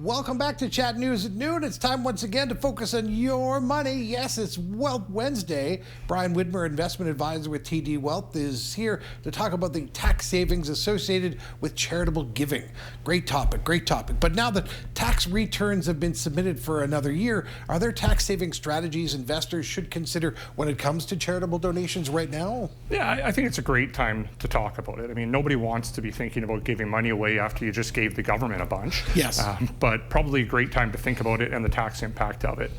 Welcome back to Chat News at Noon. It's time once again to focus on your money. Yes, it's Wealth Wednesday. Brian Widmer, investment advisor with TD Wealth, is here to talk about the tax savings associated with charitable giving. Great topic, great topic. But now that tax returns have been submitted for another year, are there tax saving strategies investors should consider when it comes to charitable donations right now? Yeah, I think it's a great time to talk about it. I mean, nobody wants to be thinking about giving money away after you just gave the government a bunch. Yes. But probably a great time to think about it and the tax impact of it.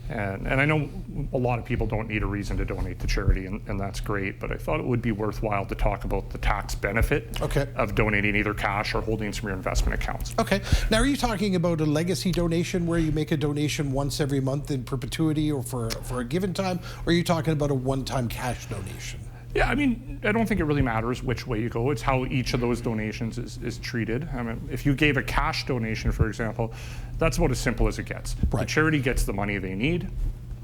And I know a lot of people don't need a reason to donate to charity, and that's great, but I thought it would be worthwhile to talk about the tax benefit of donating either cash or holdings from your investment accounts. Okay. Now, are you talking about a legacy donation where you make a donation once every month in perpetuity or for a given time, or are you talking about a one-time cash donation? Yeah, I mean, I don't think it really matters which way you go. It's how each of those donations is treated. I mean, if you gave a cash donation, for example, that's about as simple as it gets. Right. The charity gets the money they need.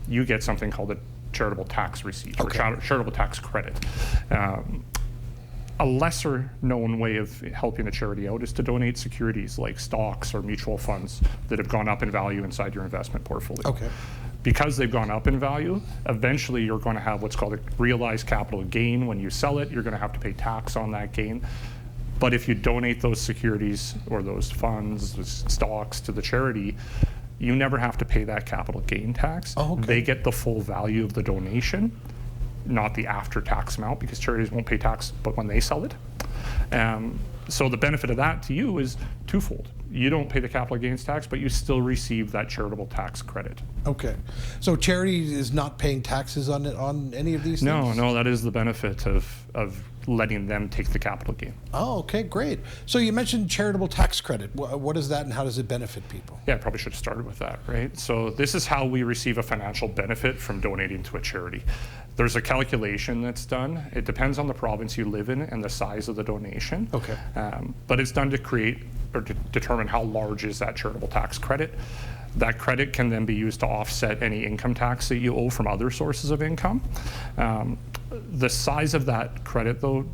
You get something called a charitable tax receipt or charitable tax credit. A lesser known way of helping a charity out is to donate securities like stocks or mutual funds that have gone up in value inside your investment portfolio. Okay. Because they've gone up in value, eventually you're going to have what's called a realized capital gain. When you sell it, you're going to have to pay tax on that gain. But if you donate those securities or those funds, those stocks to the charity, you never have to pay that capital gain tax. Oh, okay. They get the full value of the donation, not the after-tax amount, because charities won't pay tax but when they sell it. So the benefit of that to you is twofold. You don't pay the capital gains tax, but you still receive that charitable tax credit. Okay. So charity is not paying taxes on any of these things? No, that is the benefit of letting them take the capital gain. Oh, okay, great. So you mentioned charitable tax credit. What is that and how does it benefit people? Yeah, I probably should have started with that, right? So this is how we receive a financial benefit from donating to a charity. There's a calculation that's done. It depends on the province you live in and the size of the donation. Okay. But it's done to create or to determine how large is that charitable tax credit. That credit can then be used to offset any income tax that you owe from other sources of income. The size of that credit, though,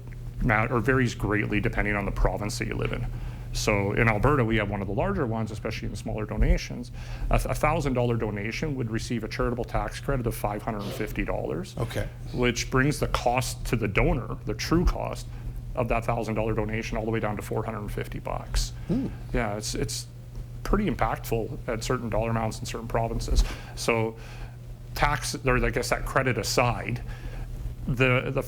varies greatly depending on the province that you live in. So in Alberta, we have one of the larger ones, especially in smaller donations. A $1,000 donation would receive a charitable tax credit of $550. Okay. Which brings the cost to the donor, the true cost of that $1,000 donation, all the way down to $450. Yeah, it's pretty impactful at certain dollar amounts in certain provinces. So tax, or I guess that credit aside, the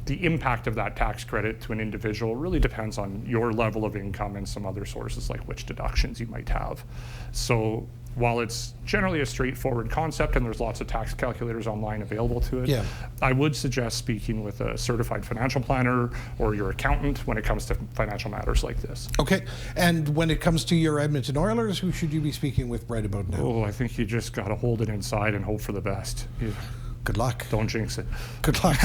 impact of that tax credit to an individual really depends on your level of income and some other sources like which deductions you might have. So while it's generally a straightforward concept and there's lots of tax calculators online available to it, I would suggest speaking with a certified financial planner or your accountant when it comes to financial matters like this. Okay, and when it comes to your Edmonton Oilers, who should you be speaking with right about now? Oh, I think you just got to hold it inside and hope for the best. Good luck. Don't jinx it. Good luck.